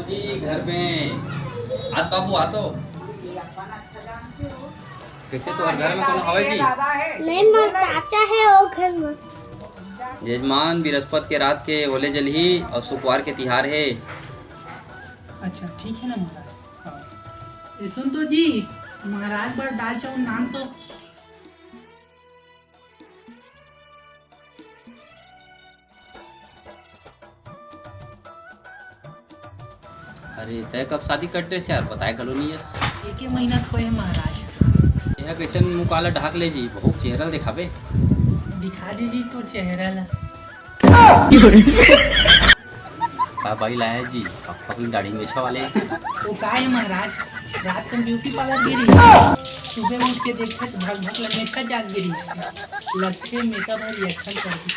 जी घर में आज बाबू आ तो कैसे तो घर में कोनो हवे जी नहीं मोर चाचा है वो घर में। यजमान बृहस्पति के रात के होले जलही और शुक्रवार के तिहार है। अच्छा ठीक है ना महाराज। हाँ। ये सुन तो जी, महाराज पर दाल चावल नाम तो। अरे तय कब शादी करते से यार बताए गलो नहीं है। एक ही महीना तो है महाराज। यह कैसन मुँह काला ढाक ले जी बहुत चेहरा दिखावे। दिखा दीजिए तो चेहरा ला। का भाई लाया जी पकड़ी दाढ़ी मेछा वाले। वो का है महाराज, रात को ब्यूटी पार्लर गिरी, सुबह उठ के देखा तो भग भग लमेटा जाग गिरी, लगते मेकअप और रिएक्शन कर दी।